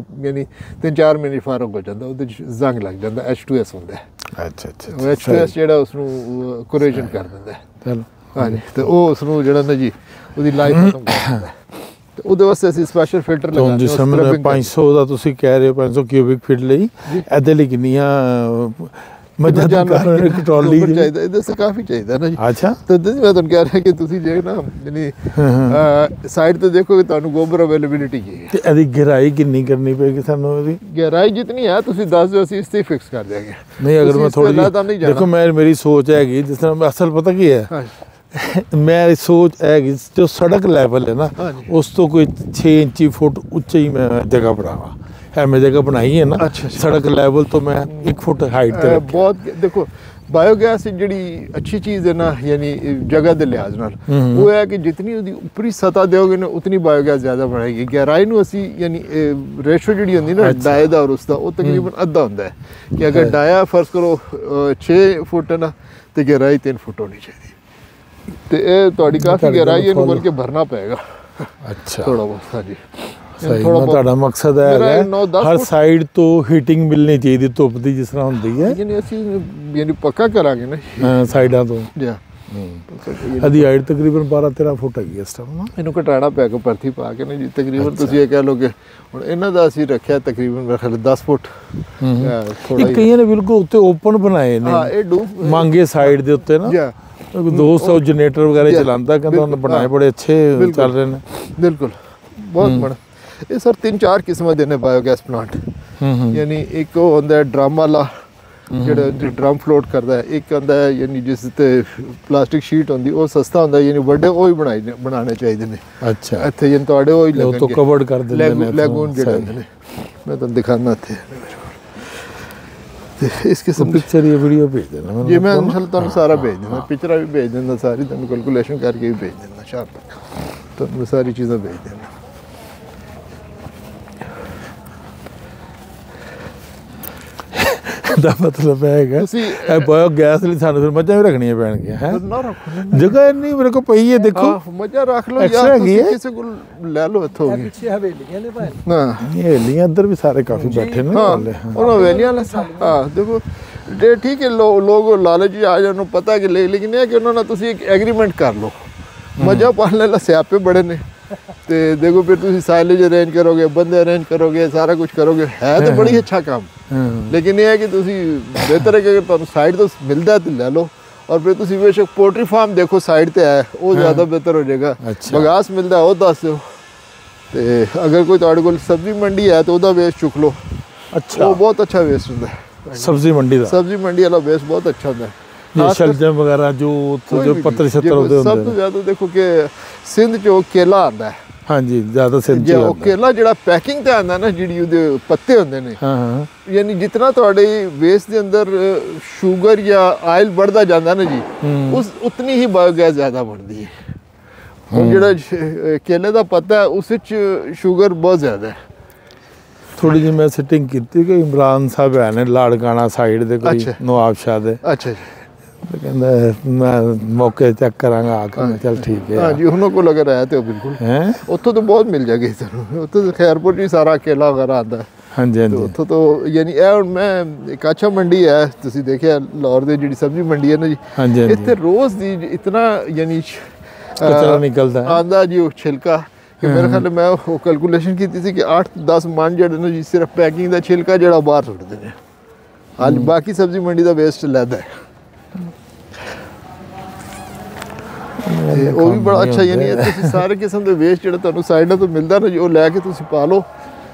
ਯਾਨੀ 3-4 ਮਹੀਨੇ ਫਾਰਗ ਹੋ ਜਾਂਦਾ, ਉਹਦੇ 'ਚ ਜ਼ੰਗ ਲੱਗ ਜਾਂਦਾ। H2S ਹੁੰਦਾ ਹੈ। ਅੱਛਾ, H2S ਜਿਹੜਾ ਉਸ ਨੂੰ ਕੋਰੋਜਨ ਕਰ ਦਿੰਦਾ ਹੈ। ਚਲੋ ਹਾਂਜੀ, ਤੇ ਉਹ ਉਸ ਨੂੰ ਜਿਹੜਾ ਨਾ ਜੀ ਉਹਦੀ ਲਾਈਫ ਖਤਮ ਕਰ ਦਿੰਦਾ ਤੇ ਉਹਦੇ ਵਾਸਤੇ ਅਸੀਂ ਸਪੈਸ਼ਲ ਫਿਲਟਰ ਲਗਾਉਂਦੇ ਹਾਂ। ਸਮਝ 500 ਦਾ ਤੁਸੀਂ ਕਹਿ ਰਹੇ ਹੋ 500 ਕਿਊਬਿਕ ਫੀਟ ਲਈ, ਇਹਦੇ ਲਈ ਕਿੰਨੀਆਂ ਮੱਝਾਂ ਦਾ ਟਰਾਲੀ ਚਾਹੀਦਾ? ਇਹਦੇ ਸੇ ਕਾਫੀ ਚਾਹੀਦਾ ਨਾ ਜੀ। ਅੱਛਾ, ਤਾਂ ਮੈਂ ਤੁਹਾਨੂੰ ਕਹਿ ਰਿਹਾ ਕਿ ਤੁਸੀਂ ਜੇ ਨਾ ਯਾਨੀ ਸਾਈਡ ਤੇ ਦੇਖੋ ਕਿ ਤੁਹਾਨੂੰ ਗੋਬਰ ਅਵੇਲੇਬਿਲਿਟੀ ਹੈ। ਤੇ ਇਹਦੀ ਗਹਿਰਾਈ ਕਿੰਨੀ ਕਰਨੀ ਪਏਗੀ ਸਾਨੂੰ? ਇਹਦੀ ਗਹਿਰਾਈ ਜਿਤਨੀ ਹੈ ਤੁਸੀਂ ਦੱਸ ਦਿਓ, ਅਸੀਂ ਇਸ ਤੇ ਫਿਕਸ ਕਰ ਦਿਆਂਗੇ। ਨਹੀਂ ਅਗਰ ਮੈਂ ਥੋੜੀ ਦੇਖੋ ਮੇਰੀ ਸੋਚ ਹੈਗੀ ਜਿਸ ਤਰ੍ਹਾਂ ਅਸਲ ਪਤਾ ਕੀ ਹੈ, ਮੇਰੀ ਸੋਚ ਹੈਗੀ ਜੋ ਸੜਕ ਲੈਵਲ ਹੈ ਨਾ ਉਸ ਤੋਂ ਕੋਈ 6 ਇੰਚੀ ਫੁੱਟ ਉੱਚਾ ਹੀ ਮੈਂ ਜਗ੍ਹਾ ਬਣਾਵਾ ਹੈ। ਮੈਂ ਜਗ੍ਹਾ ਬਣਾਈ ਹੈ ਨਾ ਸੜਕ ਲੈਵਲ ਤੋਂ ਮੈਂ 1 ਫੁੱਟ ਹਾਈਟ ਤੇ ਬਹੁਤ। ਦੇਖੋ ਬਾਇਓਗੈਸ ਜਿਹੜੀ ਅੱਛੀ ਚੀਜ਼ ਹੈ ਨਾ ਯਾਨੀ ਜਗ੍ਹਾ ਦੇ ਲਿਹਾਜ਼ ਨਾਲ ਉਹ ਹੈ ਕਿ ਜਿਤਨੀ ਉਹਦੀ ਉੱਪਰੀ ਸਤ੍ਹਾ ਦਿਓਗੇ ਨਾ ਉਤਨੀ ਬਾਇਓਗੈਸ ਜ਼ਿਆਦਾ ਬਣੇਗੀ। ਗਹਿਰਾਈ ਨੂੰ ਅਸੀਂ ਯਾਨੀ ਰੇਸ਼ੋ ਜਿਹੜੀ ਹੁੰਦੀ ਨਾ ਡਾਏ ਦਾ ਔਰ ਉਸ ਦਾ ਉਹ ਤਕਰੀਬਨ ਅੱਧਾ ਹੁੰਦਾ ਹੈ ਕਿ ਅਗਰ ਡਾਇਆ ਫਰਜ਼ ਕਰੋ 6 ਫੁੱਟ ਨਾ ਤੇ ਗਹਿਰਾਈ 3 ਫੁੱਟ ਹੋਣੀ ਚਾਹੀਦੀ। ਤੇ ਇਹ ਤੁਹਾਡੀ ਕਾਫੀ ਗਹਿਰਾਈ ਇਹਨੂੰ ਬਲਕਿ ਭਰਨਾ ਪਏਗਾ। ਅੱਛਾ, ਥੋੜਾ ਬਹੁਤ। ਹਾਂਜੀ ਸਹੀ, ਤੁਹਾਡਾ ਮਕਸਦ ਹੈ ਹਰ ਸਾਈਡ ਤੋਂ ਹੀਟਿੰਗ ਮਿਲਣੀ ਚਾਹੀਦੀ ਧੁੱਪ ਦੀ ਜਿਸ ਤਰ੍ਹਾਂ ਹੁੰਦੀ ਹੈ, ਯਾਨੀ ਅਸੀਂ ਯਾਨੀ ਪੱਕਾ ਕਰਾਂਗੇ ਨਾ ਸਾਈਡਾਂ ਤੋਂ। ਇਹਦੀ ਹਾਈਟ ਤਕਰੀਬਨ 12-13 ਫੁੱਟ ਹੈਗੀ ਇਸ ਟਾਈਮ ਨਾ। ਇਹਨੂੰ ਘਟਾਉਣਾ ਪੈਗਾ ਭਰਤੀ ਪਾ ਕੇ ਨਾ ਜੀ। ਤਕਰੀਬਨ ਤੁਸੀਂ ਇਹ ਕਹਿ ਲਓ ਕਿ ਹੁਣ ਇਹਨਾਂ ਦਾ ਅਸੀਂ ਰੱਖਿਆ ਤਕਰੀਬਨ 10 ਫੁੱਟ। ਕਈਆਂ ਨੇ ਬਿਲਕੁਲ ਉੱਤੇ ਓਪਨ ਬਣਾਏ ਨੇ ਮੰਗੇ ਸਾਈਡ ਦੇ ਉੱਤੇ ਨਾ। ਦੋਸਤ ਉਹ ਜਨਰੇਟਰ ਵਗੈਰਾ ਚਲਾਉਂਦਾ, ਕਹਿੰਦਾ ਉਹਨੇ ਬਣਾਏ ਬੜੇ ਅੱਛੇ ਚੱਲ ਰਹੇ ਨੇ। ਬਿਲਕੁਲ ਬਹੁਤ ਬੜਾ। ਇਹ ਸਰ 3-4 ਕਿਸਮਾਂ ਦੇ ਨੇ ਬਾਇਓਗੈਸ ਪਲਾਂਟ। ਯਾਨੀ ਇੱਕ ਉਹ ਹੁੰਦਾ ਡਰਮ ਵਾਲਾ ਜਿਹੜਾ ਡਰਮ ਫਲੋਟ ਕਰਦਾ ਹੈ, ਇੱਕ ਆਉਂਦਾ ਹੈ ਯਾਨੀ ਜਿਸ ਤੇ ਪਲਾਸਟਿਕ ਸ਼ੀਟ ਹੁੰਦੀ ਉਹ ਸਸਤਾ ਹੁੰਦਾ, ਯਾਨੀ ਵੱਡੇ ਉਹ ਹੀ ਬਣਾਉਣੇ ਚਾਹੀਦੇ ਨੇ। ਅੱਛਾ, ਇੱਥੇ ਯਾਨੀ ਤੁਹਾਡੇ ਉਹ ਹੀ ਲੱਗਣਗੇ, ਉਹ ਤੋਂ ਕਵਰਡ ਕਰ ਦਿੰਦੇ ਨੇ ਲੈਗੂਨ ਜਿਹੜੇ ਹੁੰਦੇ ਨੇ। ਮੈਂ ਤੁਹਾਨੂੰ ਦਿਖਾਣਾ ਇੱਥੇ ਤੇ ਇਸ ਕਿਸਮ ਦੀ ਪਿਕਚਰ ਇਹ ਵੀਡੀਓ ਭੇਜ ਦੇਣਾ ਜੀ। ਮੈਂ ਇਨਸ਼ਾਅੱਲਾ ਤੁਹਾਨੂੰ ਸਾਰਾ ਭੇਜ ਦਿੰਦਾ, ਪਿਕਚਰਾਂ ਵੀ ਭੇਜ ਦਿੰਦਾ, ਸਾਰੀ ਤੁਹਾਨੂੰ ਕੈਲਕੂਲੇਸ਼ਨ ਕਰਕੇ ਵੀ ਭੇਜ ਦਿੰਦਾ। ਸ਼ਾਰਪ ਤੁਹਾਨੂੰ ਸਾਰੀ ਚੀਜ਼ਾਂ ਭੇਜ ਦਿੰਦਾ। ਦਾ ਮਤਲਬ ਹੈਗਾ ਇਹ ਬਾਇਓਗੈਸ ਲਈ ਸਾਨੂੰ ਫਿਰ ਮੱਝਾਂ ਵੀ ਰੱਖਣੀਆਂ ਪੈਣਗੀਆਂ ਹੈ। ਜਗ੍ਹਾ ਇੰਨੀ ਮੇਰੇ ਕੋਲ ਪਈ ਹੈ, ਦੇਖੋ ਮੱਝਾਂ ਰੱਖ ਲਓ ਯਾਰ, ਤੁਸੀਂ ਕਿਸੇ ਕੋਲ ਲੈ ਲਓ ਇੱਥੋਂ। ਪਿੱਛੇ ਹਵੇਲੀਆਂ ਨੇ ਭਾਈ ਨਾ ਹਵੇਲੀਆਂ ਇੱਧਰ ਵੀ ਸਾਰੇ ਕਾਫੀ ਬੈਠੇ ਨੇ। ਉਹਨਾਂ ਹਵੇਲੀਆਂ ਹਾਂ ਦੇਖੋ ਠੀਕ ਹੈ। ਲੋਕ ਲਾਲਚ ਆ ਜਾਣ ਨੂੰ ਪਤਾ ਕਿ ਲੇਕਿਨ ਇਹ ਕਿ ਉਹਨਾਂ ਨਾਲ ਤੁਸੀਂ ਇੱਕ ਐਗਰੀਮੈਂਟ ਕਰ ਲਓ। ਮੱਝਾਂ ਪਾਲਣ ਲਈ ਸਿਆਪੇ ਬੜੇ ਨੇ ਤੇ ਦੇਖੋ ਫਿਰ ਤੁਸੀਂ ਸਾਈਲੇਜ ਅਰੇਂਜ ਕਰੋਗੇ, ਬੰਦੇ ਅਰੇਂਜ ਕਰੋਗੇ, ਸਾਰਾ ਕੁਝ ਕਰੋਗੇ, ਹੈ ਤਾਂ ਬੜੀ ਅੱਛਾ ਕੰਮ। ਲੇਕਿਨ ਇਹ ਹੈ ਕਿ ਤੁਸੀਂ ਬਿਹਤਰ ਹੈ ਕਿ ਅਗਰ ਤੁਹਾਨੂੰ ਸਾਈਡ ਤੋਂ ਮਿਲਦਾ ਤਾਂ ਲੈ ਲਓ। ਔਰ ਫਿਰ ਤੁਸੀਂ ਬੇਸ਼ੱਕ ਪੋਲਟਰੀ ਫਾਰਮ ਦੇਖੋ ਸਾਈਡ ਤੇ ਹੈ, ਉਹ ਜ਼ਿਆਦਾ ਬਿਹਤਰ ਹੋ ਜਾਏਗਾ। ਬਗਾਸ ਮਿਲਦਾ ਉਹ ਦੱਸ ਦਿਓ। ਤੇ ਅਗਰ ਕੋਈ ਤੁਹਾਡੇ ਕੋਲ ਸਬਜ਼ੀ ਮੰਡੀ ਹੈ ਤਾਂ ਉਹਦਾ ਵੇਸਟ ਚੁੱਕ ਲਓ। ਅੱਛਾ, ਉਹ ਬਹੁਤ ਅੱਛਾ ਵੇਸਟ ਹੁੰਦਾ ਹੈ ਸਬਜ਼ੀ ਮੰਡੀ ਦਾ। ਸਬਜ਼ੀ ਮੰਡੀ ਵਾਲਾ ਵੇਸਟ ਬਹੁਤ ਅੱਛਾ ਹੁੰਦਾ ਹੈ। ਸ਼ਲਜਮ ਵਗੈਰਾ ਜੋ ਪੱਤਰ ਛੱਤਰ ਹੁੰਦੇ ਸਭ ਤੋਂ ਜ਼ਿਆਦਾ ਦੇਖੋ ਕਿ ਸਿੰਧ ਚੋਂ ਕੇਲਾ ਆਉਂਦਾ ਹੈ। ਹਾਂਜੀ, ਜ਼ਿਆਦਾ ਸਿੰਧ ਚੋਂ। ਉਹ ਕੇਲਾ ਜਿਹੜਾ ਪੈਕਿੰਗ ਤੇ ਆਉਂਦਾ ਨਾ, ਜਿਹੜੀ ਉਹਦੇ ਪੱਤੇ ਹੁੰਦੇ ਨੇ, ਯਾਨੀ ਜਿਤਨਾ ਤੁਹਾਡੇ ਵੇਸਟ ਦੇ ਅੰਦਰ ਸ਼ੂਗਰ ਜਾਂ ਆਇਲ बढ़ਦਾ ਜਾਂਦਾ ਨਾ ਜੀ, ਉਸ ਉਤਨੀ ਹੀ ਬਾਇਓਗੈਸ ਜ਼ਿਆਦਾ ਬਣਦੀ ਹੈ। ਹੁਣ ਜਿਹੜਾ ਕੇਲੇ ਦਾ ਪੱਤਾ ਹੈ ਉਸ ਵਿੱਚ ਸ਼ੂਗਰ ਬਹੁਤ ਜ਼ਿਆਦਾ ਹੈ। थोड़ी जी मैं सिटिंग की कि इमरान साहब है ने लाड़काना साइड दे कोई अच्छा। नवाब शाह दे अच्छा जी तो कहंदा मैं मौके चेक करांगा आके मैं चल ठीक है हाँ जी उन्होंने को अगर आया तो बिल्कुल हैं ਉੱਥੋਂ तो बहुत मिल जाएगी ਤੁਹਾਨੂੰ ਉੱਥੋਂ तो खैरपुर जी सारा अकेला वगैरह आंदा है हाँ जी हाँ ਤੇ जी ਉੱਥੋਂ ਤੋਂ ਯਾਨੀ ਇਹ ਹੁਣ ਮੈਂ ਕਾਛਾ ਮੰਡੀ ਹੈ ਤੁਸੀਂ ਦੇਖਿਆ ਲਾਹੌਰ ਦੇ ਜਿਹੜੀ ਸਬਜ਼ੀ ਮੰਡੀ ਹੈ ਨਾ ਜੀ हाँ जी हाँ जी ਇੱਥੇ ਰੋਜ਼ ਦੀ ਇਤਨਾ ਯਾਨੀ कचरा निकलता है ਆਂਦਾ ਜੀ ਉਹ ਛਿਲਕਾ ਕਿ ਮੇਰੇ ਖਿਆਲ ਮੈਂ ਉਹ ਕੈਲਕੂਲੇਸ਼ਨ ਕੀਤੀ ਸੀ ਕਿ 8-10 ਮਣ ਜਿਹੜੇ ਨੇ ਜੀ ਸਿਰਫ ਪੈਕਿੰਗ ਦਾ ਛਿਲਕਾ ਜਿਹੜਾ ਬਾਹਰ ਸੁੱਟਦੇ ਨੇ ਅੱਜ ਬਾਕੀ ਸਬਜ਼ੀ ਮੰਡੀ ਦਾ ਵੇਸਟ ਲੈਦਾ ਹੈ ਤੇ ਉਹ ਵੀ ਬੜਾ ਅੱਛਾ ਯਾਨੀ ਇਹ ਤੁਸੀਂ ਸਾਰੇ ਕਿਸਮ ਦੇ ਵੇਸਟ ਜਿਹੜਾ ਤੁਹਾਨੂੰ ਸਾਈਡਾਂ ਤੋਂ ਮਿਲਦਾ ਨਾ ਜੀ ਉਹ ਲੈ ਕੇ ਤੁਸੀਂ ਪਾ ਲਓ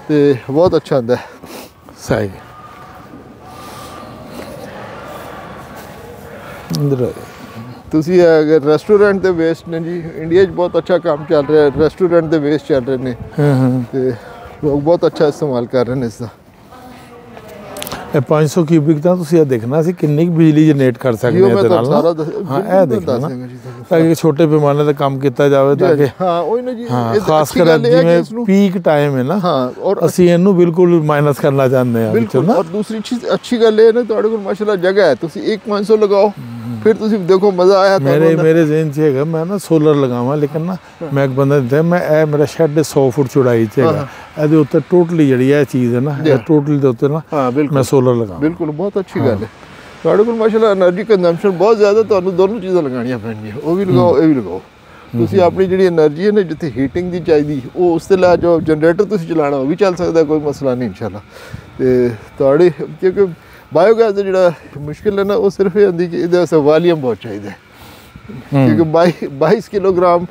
ਤੇ ਬਹੁਤ ਅੱਛਾ ਹੁੰਦਾ ਹੈ सही इधर ਤੁਸੀਂ ਅਗਰ ਰੈਸਟੋਰੈਂਟ ਦੇ ਵੇਸਟ ਨੇ ਜੀ ਇੰਡੀਆ 'ਚ ਬਹੁਤ ਅੱਛਾ ਕੰਮ ਚੱਲ ਰਿਹਾ ਹੈ ਰੈਸਟੋਰੈਂਟ ਦੇ ਵੇਸਟ ਚੱਲ ਰਹੇ ਨੇ हाँ हाँ ਤੇ ਲੋਕ ਬਹੁਤ ਅੱਛਾ ਇਸਤੇਮਾਲ ਕਰ ਰਹੇ ਨੇ ਇਸ ਦਾ ਇਹ 500 ਕਿਊਬਿਕ ਤਾਂ ਤੁਸੀਂ ਇਹ ਦੇਖਣਾ ਸੀ ਕਿੰਨੀ ਕੁ ਬਿਜਲੀ ਜਨਰੇਟ ਕਰ ਜੀ ਸਕਦੇ ਉਹ ਆ ਮੈਂ ਇਹਦੇ ਤੁਹਾਨੂੰ ਨਾਲ ਸਾਰਾ ਨਾ। ਹਾਂ ਇਹ ਦੇਖਣਾ ਨਾ ਦੱਸਾਂਗਾ ਜੀ ਤੁਹਾਨੂੰ ਤਾਂ ਕਿ ਛੋਟੇ ਪੈਮਾਨੇ ਤੇ ਕੰਮ ਕੀਤਾ ਜਾਵੇ ਤਾਂ ਕਿ ਹਾਂ ਉਹ ਨਾ ਜੀ ਹਾਂ ਇਹ ਖਾਸ ਅੱਛੀ ਕਰ ਗੱਲ ਇਹ ਹੈ ਕਿ ਜਿਵੇਂ ਇਸਨੂੰ ਪੀਕ ਟਾਈਮ ਹੈ ਨਾ ਹਾਂ ਔਰ ਅਸੀਂ ਇਹਨੂੰ ਬਿਲਕੁਲ ਮਾਈਨਸ ਕਰਨਾ ਚਾਹੁੰਦੇ ਆ ਵਿੱਚੋਂ ਬਿਲਕੁਲ ਨਾ ਔਰ ਦੂਸਰੀ ਚੀਜ਼ ਅੱਛੀ ਗੱਲ ਇਹ ਹੈ ਨਾ ਤੁਹਾਡੇ ਕੋਲ ਮਾਸ਼ਾਅੱਲਾ ਜਗ੍ਹਾ ਹੈ ਤੁਸੀਂ 500 ਲਗਾਓ ਫਿਰ ਤੁਸੀਂ ਦੇਖੋ ਮਜ਼ਾ ਆਇਆ ਮੇਰੇ ਜ਼ਿਹਨ 'ਚ ਹੈਗਾ ਮੈਂ ਨਾ ਸੋਲਰ ਲਗਾਵਾਂ ਲੇਕਿਨ ਨਾ ਮੈਂ ਇੱਕ ਬੰਦਾ ਦਿੱਤਾ ਮੈਂ ਇਹ ਮੇਰਾ ਸ਼ੈੱਡ 100 ਫੁੱਟ ਚੌੜਾਈ 'ਚ ਹੈਗਾ ਇਹਦੇ ਉੱਤੇ ਟੋਟਲੀ ਜਿਹੜੀ ਇਹ ਚੀਜ਼ ਹੈ ਨਾ ਇਹ ਟੋਟਲੀ ਦੇ ਉੱਤੇ ਨਾ ਹਾਂ ਬਿਲਕੁਲ ਮੈਂ ਸੋਲਰ ਲਗਾਵਾਂ ਬਿਲਕੁਲ ਬਹੁਤ ਅੱਛੀ ਗੱਲ ਹੈ ਤੁਹਾਡੇ ਕੋਲ ਮਾਸ਼ਾਅੱਲਾ એનર્ਜੀ ਕੰਜ਼ੰਪਸ਼ਨ ਬਹੁਤ ਜ਼ਿਆਦਾ ਤੁਹਾਨੂੰ ਦੋਨੋਂ ਚੀਜ਼ਾਂ ਲਗਾਉਣੀਆਂ ਪੈਣਗੀਆਂ ਉਹ ਵੀ ਲਗਾਓ ਇਹ ਵੀ ਲਗਾਓ ਤੁਸੀਂ ਆਪਣੀ ਜਿਹੜੀ એનર્ਜੀ ਹੈ ਨਾ ਜਿੱਥੇ ਹੀਟਿੰਗ ਦੀ ਚਾਹੀਦੀ ਉਹ ਉਸ ਤੇ ਲਾ ਜੋ ਜਨਰੇਟਰ ਤੁਸੀਂ ਚਲਾਉਣਾ ਉਹ ਵੀ ਚੱਲ ਸਕਦਾ ਕੋਈ ਮਸਲਾ ਨਹੀਂ ਇਨਸ਼ਾਅੱਲਾ ਤੇ ਤੁਹਾਡੇ ਕਿਉਂਕਿ ਬਾਇਓਗੈਸ ਦਾ ਜਿਹੜਾ ਮੁਸ਼ਕਿਲ ਹੈ ਨਾ ਉਹ ਸਿਰਫ ਇਹ ਹੁੰਦੀ ਕਿ ਇਹਦੇ ਵਾਸਤੇ ਵਾਲੀਅਮ ਬਹੁਤ ਚਾਹੀਦਾ ਹੈ क्योंकि 22 किलोग्राम